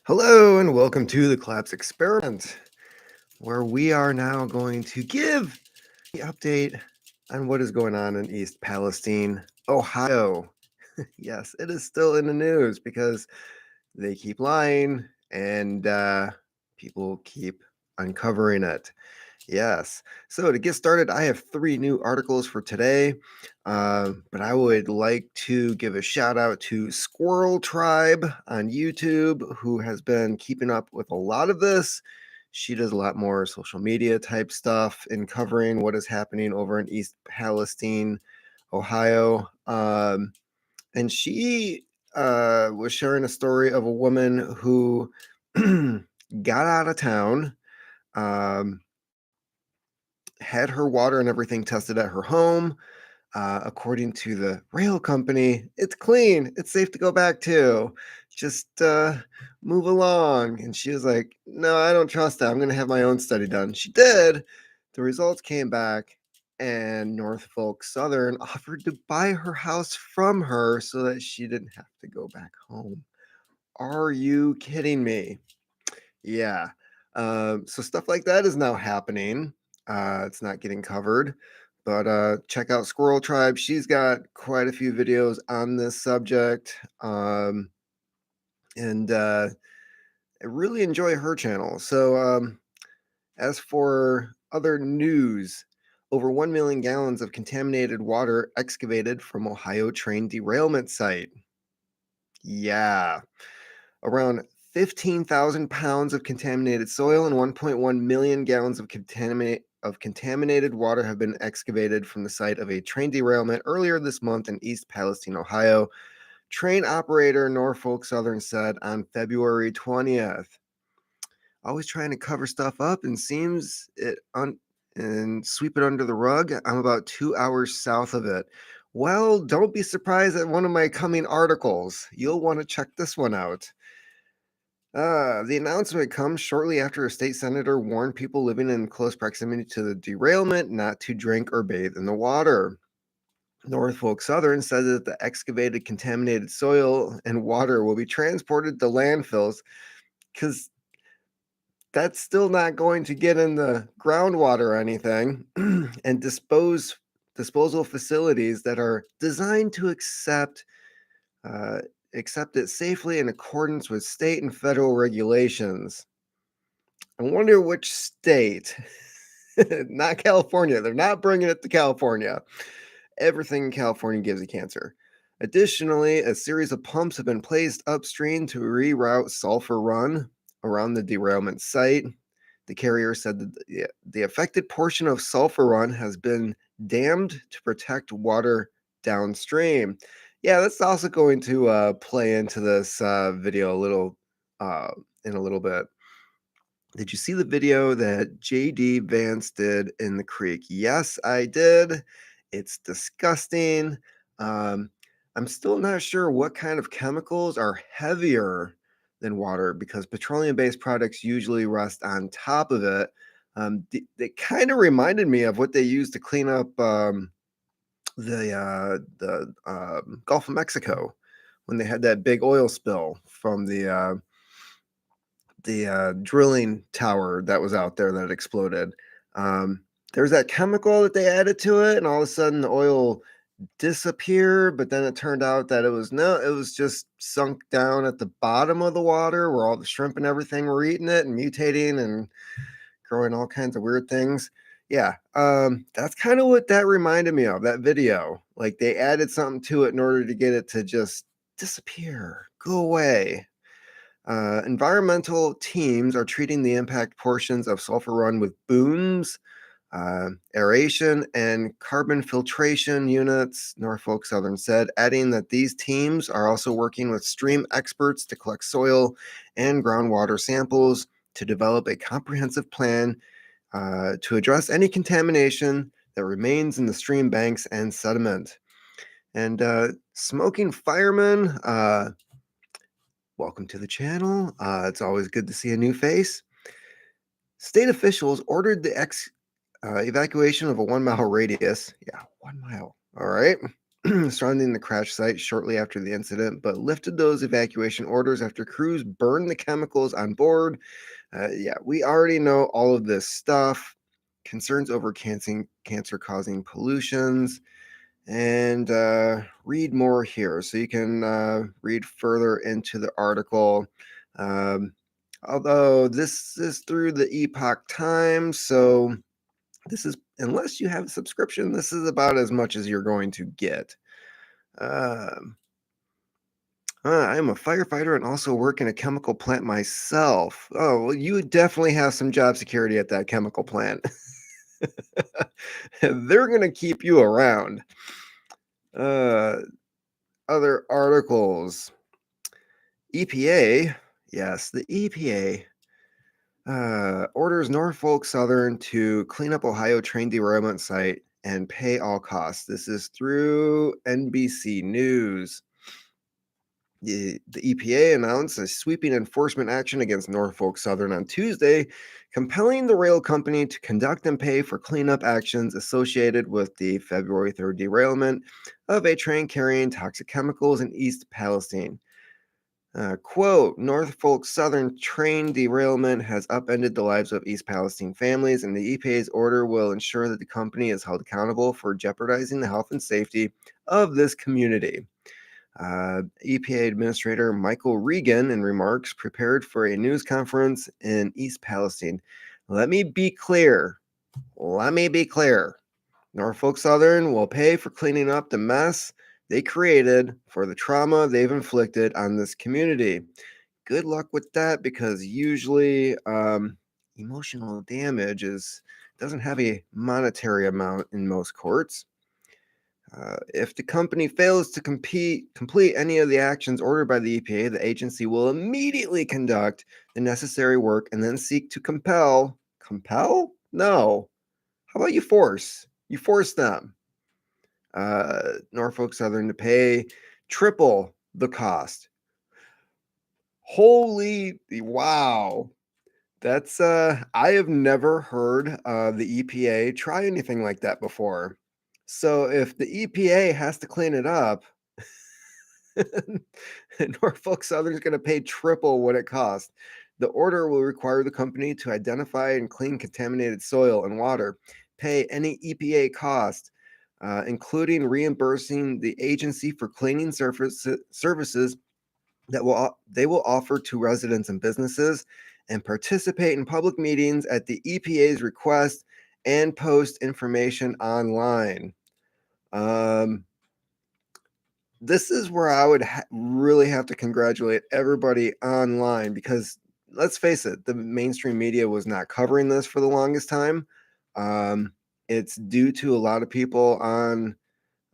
Hello and welcome to the Collapse Experiment, where we are now going to give the update on what is going on in East Palestine, Ohio. Yes, it is still in the news because they keep lying and people keep uncovering it. Yes. So to get started, I have 3 new articles for today. But I would like to give a shout out to Squirrel Tribe on YouTube, who has been keeping up with a lot of this. She does a lot more social media type stuff in covering what is happening over in East Palestine, Ohio. And she was sharing a story of a woman who got out of town. Um, had her water and everything tested at her home. According to the rail company, it's clean. It's safe to go back to. Just move along. And she was like, no, I don't trust that. I'm going to have my own study done. She did. The results came back, and Norfolk Southern offered to buy her house from her so that she didn't have to go back home. Are you kidding me? Yeah. So stuff like that is now happening. It's not getting covered, but check out Squirrel Tribe. She's got quite a few videos on this subject, and I really enjoy her channel. So, as for other news, over 1 million gallons of contaminated water excavated from Ohio train derailment site. Yeah. Around 15,000 pounds of contaminated soil and 1.1 million gallons of contaminated water have been excavated from the site of a train derailment earlier this month in East Palestine, Ohio. Train operator Norfolk Southern said on February 20th. Always trying to cover stuff up and and sweep it under the rug. I'm about 2 hours south of it. Well, don't be surprised at one of my coming articles. You'll want to check this one out. The announcement comes shortly after a state senator warned people living in close proximity to the derailment not to drink or bathe in the water. Norfolk Southern said that the excavated contaminated soil and water will be transported to landfills because that's still not going to get in the groundwater or anything, and disposal facilities that are designed to uh, accept it safely in accordance with state and federal regulations. I wonder which state. Not California. They're not bringing it to California. Everything in California gives you cancer. Additionally, a series of pumps have been placed upstream to reroute sulfur run around the derailment site. The carrier said that the affected portion of Sulphur Run has been dammed to protect water downstream. Yeah, that's also going to play into this video in a little bit. Did you see the video that JD Vance did in the creek? Yes, I did. It's disgusting. Um, I'm still not sure what kind of chemicals are heavier than water because petroleum-based products usually rest on top of it. They kind of reminded me of what they used to clean up the Gulf of Mexico when they had that big oil spill from the drilling tower that was out there that exploded. There's that chemical that they added to it, and all of a sudden the oil disappeared. But then it turned out that it was just sunk down at the bottom of the water where all the shrimp and everything were eating it and mutating and growing all kinds of weird things. Yeah, that's kind of what that reminded me of, that video. Like they added something to it in order to get it to just disappear, go away. Environmental teams are treating the impact portions of Sulphur Run with booms, aeration, and carbon filtration units, Norfolk Southern said, adding that these teams are also working with stream experts to collect soil and groundwater samples to develop a comprehensive plan to address any contamination that remains in the stream banks and sediment. And Smoking Fireman, welcome to the channel. It's always good to see a new face. State officials ordered the evacuation of a 1 mile radius. Yeah, 1 mile. All right. surrounding the crash site shortly after the incident, but lifted those evacuation orders after crews burned the chemicals on board. Yeah, we already know all of this stuff. Concerns over cancer-causing pollutions, and read more here. So you can read further into the article. Um, Although this is through the Epoch Times, so this is, unless you have a subscription, this is about as much as you're going to get. Um, I'm a firefighter and also work in a chemical plant myself. Oh, well, you definitely have some job security at that chemical plant. They're going to keep you around. Other articles. EPA, yes, the EPA orders Norfolk Southern to clean up Ohio train derailment site and pay all costs. This is through NBC News. The EPA announced a sweeping enforcement action against Norfolk Southern on Tuesday, compelling the rail company to conduct and pay for cleanup actions associated with the February 3rd derailment of a train carrying toxic chemicals in East Palestine. Quote, Norfolk Southern train derailment has upended the lives of East Palestine families, and the EPA's order will ensure that the company is held accountable for jeopardizing the health and safety of this community. EPA Administrator Michael Regan, in remarks prepared for a news conference in East Palestine. Let me be clear. Norfolk Southern will pay for cleaning up the mess they created for the trauma they've inflicted on this community. Good luck with that, because usually emotional damage doesn't have a monetary amount in most courts. If the company fails to complete any of the actions ordered by the EPA, the agency will immediately conduct the necessary work and then seek to compel. Compel? No. How about you force? You force them. Norfolk Southern to pay triple the cost. Holy wow. That's I have never heard the EPA try anything like that before. So if the EPA has to clean it up, Norfolk Southern is going to pay triple what it costs. The order will require the company to identify and clean contaminated soil and water, pay any EPA cost, including reimbursing the agency for cleaning services that they will offer to residents and businesses, and participate in public meetings at the EPA's request and post information online. This is where I would really have to congratulate everybody online, because let's face it, the mainstream media was not covering this for the longest time. It's due to a lot of people on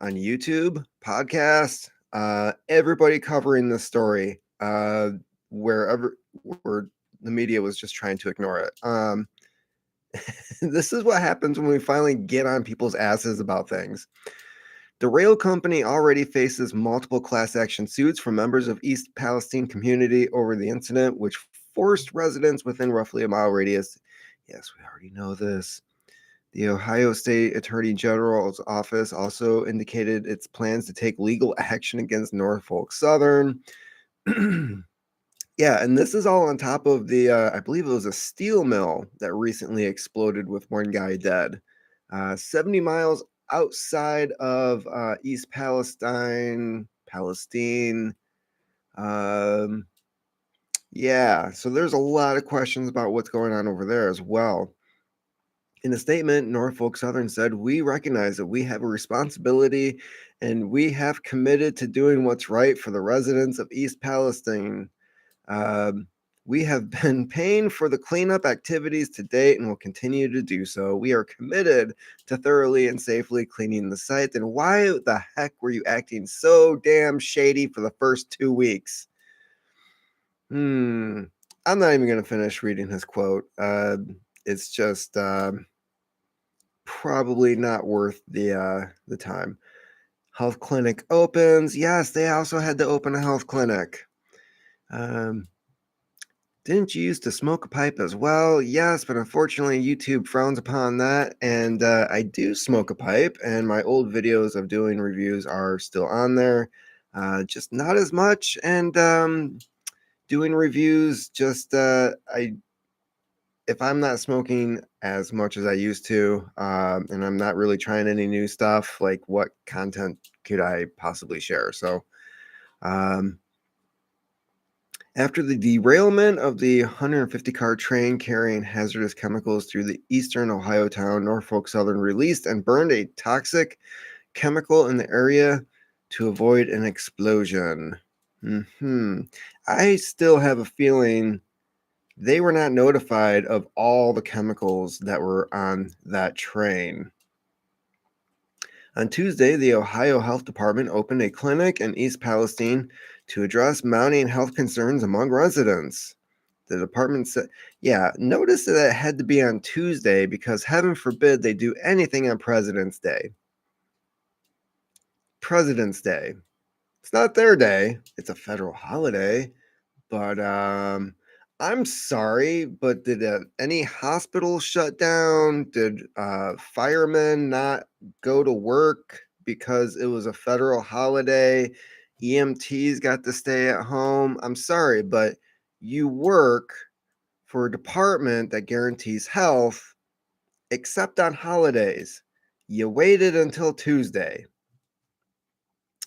YouTube, podcasts, everybody covering this story, wherever where the media was just trying to ignore it. This is what happens when we finally get on people's asses about things. The rail company already faces multiple class action suits from members of East Palestine community over the incident, which forced residents within roughly a mile radius. Yes, we already know this. The Ohio State Attorney General's office also indicated its plans to take legal action against Norfolk Southern. Yeah, and this is all on top of the, I believe it was a steel mill that recently exploded with one guy dead. 70 miles outside of East Palestine. Um, yeah, so there's a lot of questions about what's going on over there as well. In a statement, Norfolk Southern said, "We recognize that we have a responsibility and we have committed to doing what's right for the residents of East Palestine. Um, we have been paying for the cleanup activities to date and will continue to do so. We are committed to thoroughly and safely cleaning the site." Then why the heck were you acting so damn shady for the first 2 weeks? I'm not even going to finish reading his quote. It's just probably not worth the time. Health clinic opens. Yes, they also had to open a health clinic. Um, Didn't you used to smoke a pipe as well? Yes, but unfortunately, YouTube frowns upon that. And I do smoke a pipe, and my old videos of doing reviews are still on there. Just not as much. And doing reviews, just if I'm not smoking as much as I used to, and I'm not really trying any new stuff, like what content could I possibly share? So, um, after the derailment of the 150-car train carrying hazardous chemicals through the eastern Ohio town, Norfolk Southern released and burned a toxic chemical in the area to avoid an explosion. I still have a feeling they were not notified of all the chemicals that were on that train. On Tuesday, the Ohio Health Department opened a clinic in East Palestine to address mounting health concerns among residents. The department said, yeah, notice that it had to be on Tuesday because heaven forbid they do anything on President's Day. President's Day. It's not their day, it's a federal holiday. But I'm sorry, but did any hospital shut down? Did firemen not go to work because it was a federal holiday? EMTs got to stay at home. I'm sorry, but you work for a department that guarantees health, except on holidays. You waited until Tuesday.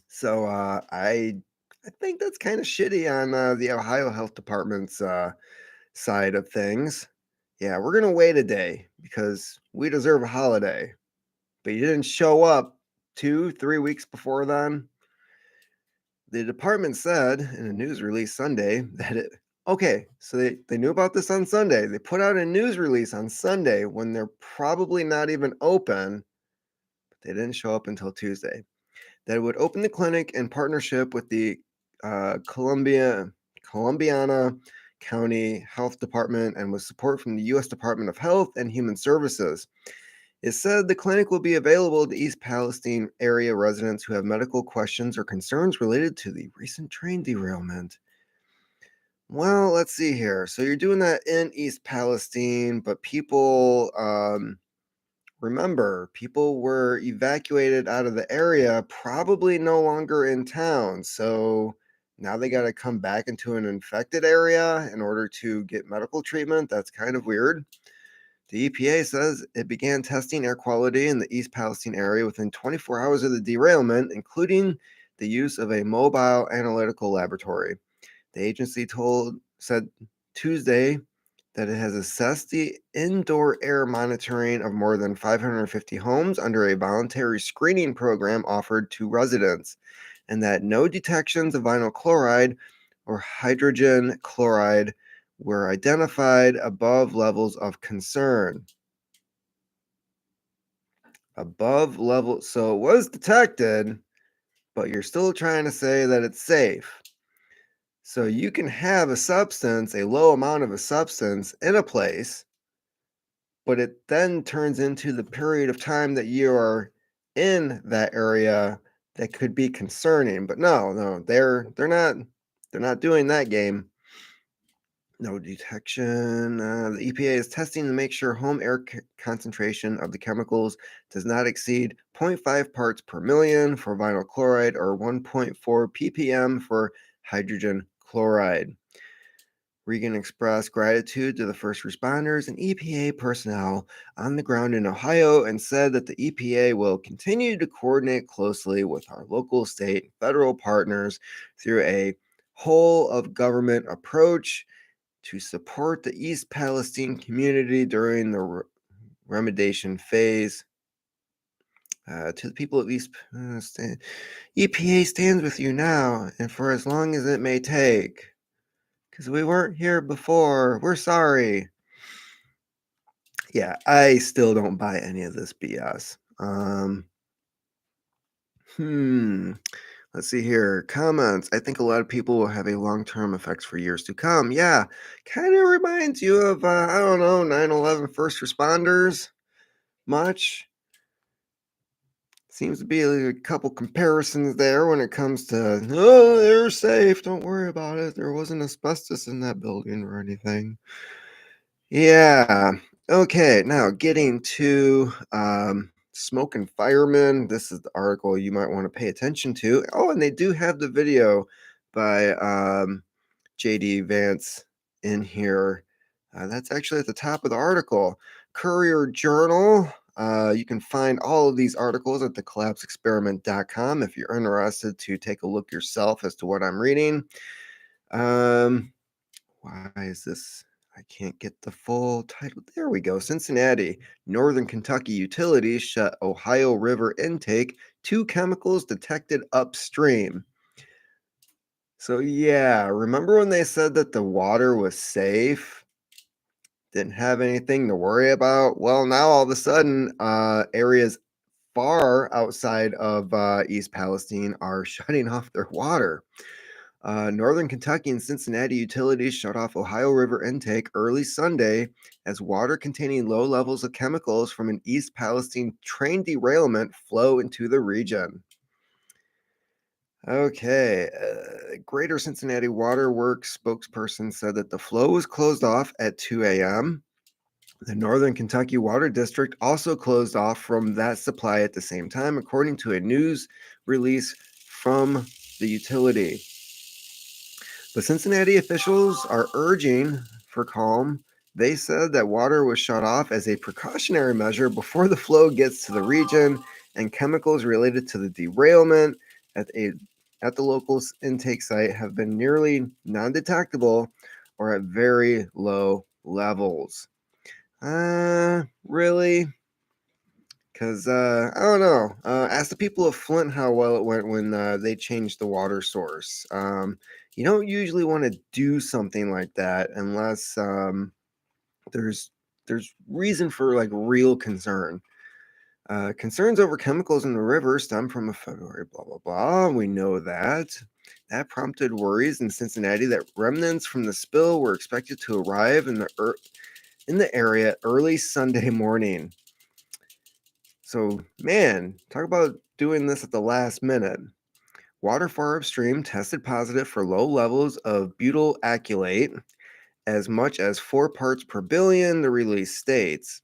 So I think that's kind of shitty on the Ohio Health Department's side of things. Yeah, we're gonna wait a day because we deserve a holiday. But you didn't show up 2, 3 weeks before then. The department said in a news release Sunday that it okay, so they knew about this on Sunday. They put out a news release on Sunday when they're probably not even open, but they didn't show up until Tuesday. That it would open the clinic in partnership with the Columbiana County Health Department and with support from the U.S. Department of Health and Human Services. It said the clinic will be available to East Palestine area residents who have medical questions or concerns related to the recent train derailment. Well, let's see here. So you're doing that in East Palestine, but people remember, people were evacuated out of the area, probably no longer in town. So now they got to come back into an infected area in order to get medical treatment. That's kind of weird. The EPA says it began testing air quality in the East Palestine area within 24 hours of the derailment, including the use of a mobile analytical laboratory. The agency said Tuesday that it has assessed the indoor air monitoring of more than 550 homes under a voluntary screening program offered to residents, and that no detections of vinyl chloride or hydrogen chloride were identified above levels of concern. Above level, so it was detected, but you're still trying to say that it's safe. So you can have a substance, a low amount of a substance in a place, but it then turns into the period of time that you are in that area that could be concerning. But no, they're not doing that game. No detection. The EPA is testing to make sure home air concentration of the chemicals does not exceed 0.5 parts per million for vinyl chloride or 1.4 ppm for hydrogen chloride. Regan expressed gratitude to the first responders and EPA personnel on the ground in Ohio and said that the EPA will continue to coordinate closely with our local, state, and federal partners through a whole of government approach to support the East Palestine community during the remediation phase. To the people of East EPA stands with you now and for as long as it may take. Because we weren't here before. We're sorry. Yeah, I still don't buy any of this BS. Let's see here. Comments. I think a lot of people will have a long-term effects for years to come. Yeah, kind of reminds you of, I don't know, 9/11 first responders much. Seems to be a couple comparisons there when it comes to, oh, they're safe. Don't worry about it. There wasn't asbestos in that building or anything. Yeah. Okay. Now getting to smoke and firemen. This is the article you might want to pay attention to. Oh, and they do have the video by JD Vance in here. That's actually at the top of the article. Courier Journal. You can find all of these articles at thecollapseexperiment.com if you're interested to take a look yourself as to what I'm reading. Why is this? I can't get the full title. There we go. Cincinnati, Northern Kentucky utilities shut Ohio River intake. 2 chemicals detected upstream. So, yeah, remember when they said that the water was safe? Didn't have anything to worry about? Well, now all of a sudden, areas far outside of East Palestine are shutting off their water. Northern Kentucky and Cincinnati utilities shut off Ohio River intake early Sunday as water containing low levels of chemicals from an East Palestine train derailment flow into the region. Okay, Greater Cincinnati Water Works spokesperson said that the flow was closed off at 2 a.m. The Northern Kentucky Water District also closed off from that supply at the same time, according to a news release from the utility. But Cincinnati officials are urging for calm. They said that water was shut off as a precautionary measure before the flow gets to the region, and chemicals related to the derailment at, at the local intake site have been nearly non-detectable or at very low levels. Really? Because I don't know. Ask the people of Flint how well it went when they changed the water source. You don't usually want to do something like that unless there's reason for like real concern. Concerns over chemicals in the river stem from a February blah blah blah. We know that. That prompted worries in Cincinnati that remnants from the spill were expected to arrive in the area early Sunday morning. So, man, talk about doing this at the last minute. Water far upstream tested positive for low levels of butyl acrylate, as much as 4 parts per billion, the release states.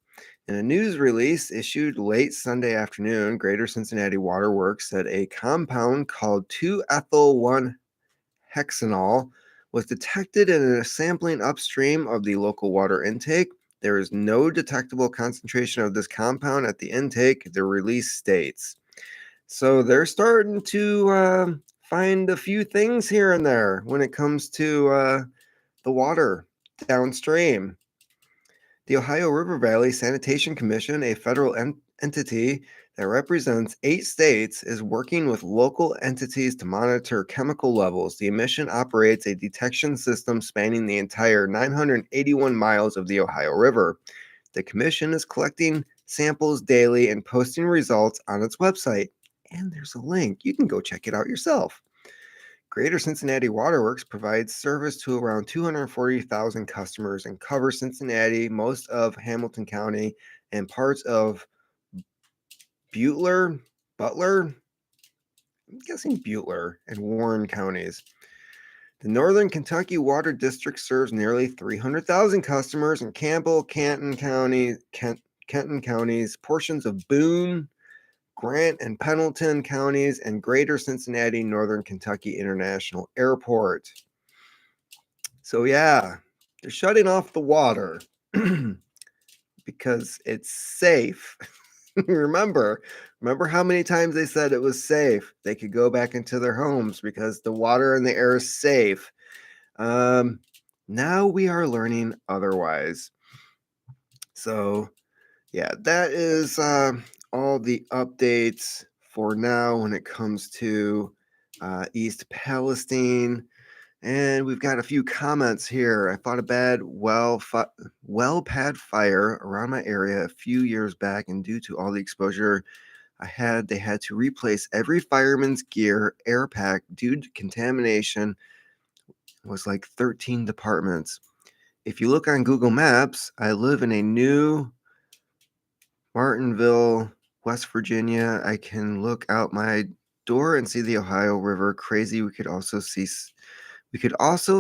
In a news release issued late Sunday afternoon, Greater Cincinnati Water Works said a compound called 2-ethyl-1-hexanol was detected in a sampling upstream of the local water intake. There is no detectable concentration of this compound at the intake, the release states. So they're starting to find a few things here and there when it comes to the water downstream. The Ohio River Valley Sanitation Commission, a federal entity that represents 8 states, is working with local entities to monitor chemical levels. The commission operates a detection system spanning the entire 981 miles of the Ohio River. The commission is collecting samples daily and posting results on its website. And there's a link. You can go check it out yourself. Greater Cincinnati Waterworks provides service to around 240,000 customers and covers Cincinnati, most of Hamilton County, and parts of Butler, I'm guessing Butler, and Warren counties. The Northern Kentucky Water District serves nearly 300,000 customers in Campbell, Kenton counties, portions of Boone, Grant, and Pendleton counties, and Greater Cincinnati Northern Kentucky International Airport. So yeah, they're shutting off the water because it's safe. remember how many times they said it was safe? They could go back into their homes because the water and the air is safe. Now we are learning otherwise. So yeah, that is all the updates for now when it comes to East Palestine. And we've got a few comments here. I fought a bad well pad fire around my area a few years back, and due to all the exposure I had, they had to replace every fireman's gear air pack due to contamination. It was like 13 departments. If you look on Google Maps, I live in a new Martinville West Virginia. I can look out my door and see the Ohio River. Crazy. We could also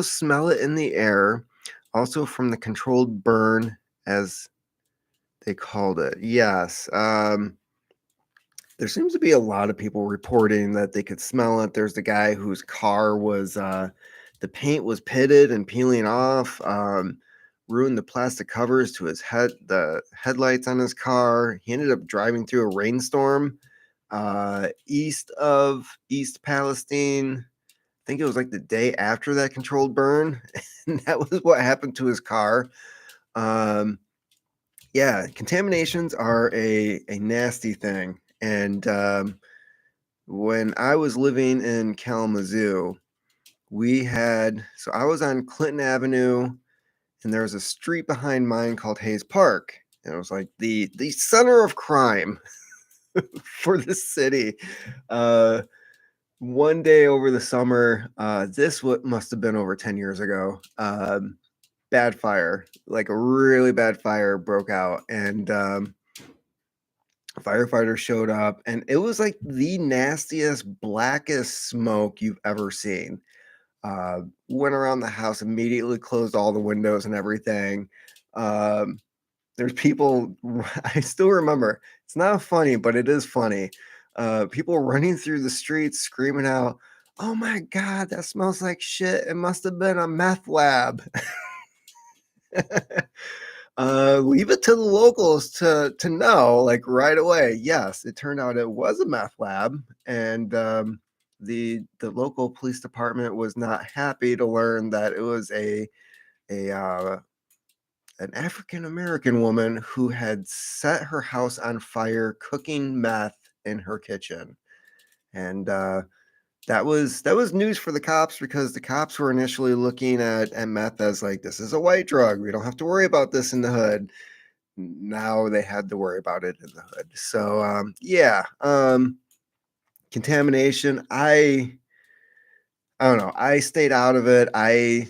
smell it in the air, also from the controlled burn, as they called it. Yes. There seems to be a lot of people reporting that they could smell it. There's the guy whose car was the paint was pitted and peeling off, ruined the plastic covers to the headlights on his car. He ended up driving through a rainstorm east of East Palestine. I think it was like the day after that controlled burn, and that was what happened to his car. Um, yeah, contaminations are a nasty thing, and when I was living in Kalamazoo, I was on Clinton Avenue, and there was a street behind mine called Hayes Park, and it was like the center of crime for the city. Uh, one day over the summer, must have been over 10 years ago. Bad fire, like a really bad fire broke out, and firefighters showed up, and it was like the nastiest, blackest smoke you've ever seen. Went around the house, immediately closed all the windows and everything. Um, there's people, I still remember, it's not funny, but it is funny. People running through the streets screaming out, "Oh my God, that smells like shit. It must have been a meth lab." Leave it to the locals to know, like, right away. Yes, it turned out it was a meth lab, and the local police department was not happy to learn that it was a an African American woman who had set her house on fire cooking meth in her kitchen, and that was news for the cops, because the cops were initially looking at meth as like, this is a white drug. We don't have to worry about this in the hood. Now they had to worry about it in the hood. So yeah, contamination. I don't know. I stayed out of it. I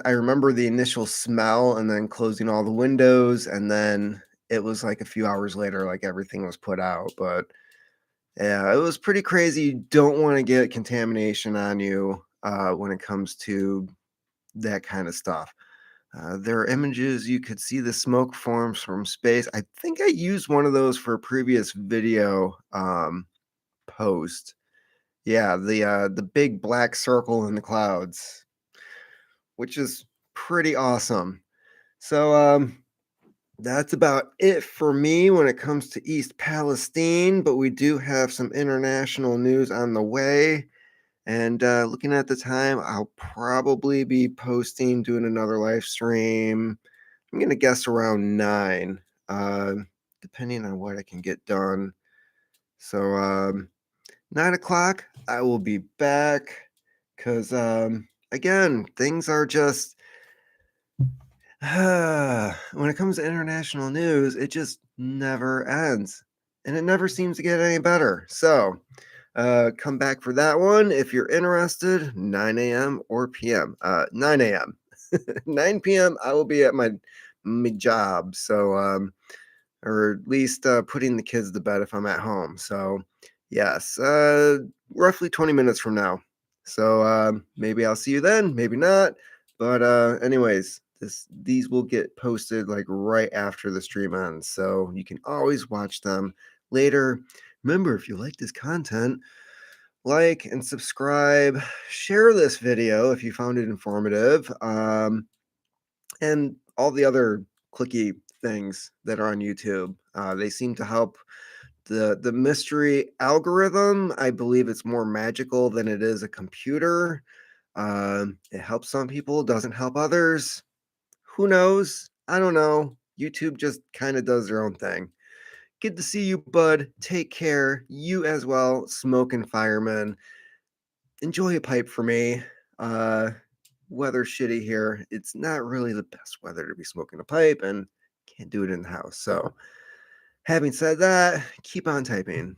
remember the initial smell, and then closing all the windows, and then it was like a few hours later, like everything was put out. But yeah, it was pretty crazy. You don't want to get contamination on you when it comes to that kind of stuff. There are images, you could see the smoke forms from space. I think I used one of those for a previous video post. Yeah, the big black circle in the clouds, which is pretty awesome. So that's about it for me when it comes to East Palestine, but we do have some international news on the way. And looking at the time, I'll probably be doing another live stream. I'm going to guess around 9, uh, depending on what I can get done. So 9 o'clock, I will be back, because, again, things are just, when it comes to international news, it just never ends. And it never seems to get any better. So come back for that one if you're interested, 9 a.m. or p.m. 9 a.m. 9 p.m. I will be at my job. So, or at least putting the kids to bed if I'm at home. So, yes, roughly 20 minutes from now. So maybe I'll see you then, maybe not. But anyways, these will get posted like right after the stream ends, so you can always watch them later. Remember, if you like this content, like and subscribe, share this video if you found it informative, and all the other clicky things that are on YouTube. They seem to help the mystery algorithm. I believe it's more magical than it is a computer. It helps some people, doesn't help others. Who knows? I don't know. YouTube just kind of does their own thing. Good to see you, bud. Take care. You as well, smoking fireman. Enjoy a pipe for me. Uh, Weather's shitty here. It's not really the best weather to be smoking a pipe, and can't do it in the house. So, having said that, keep on typing.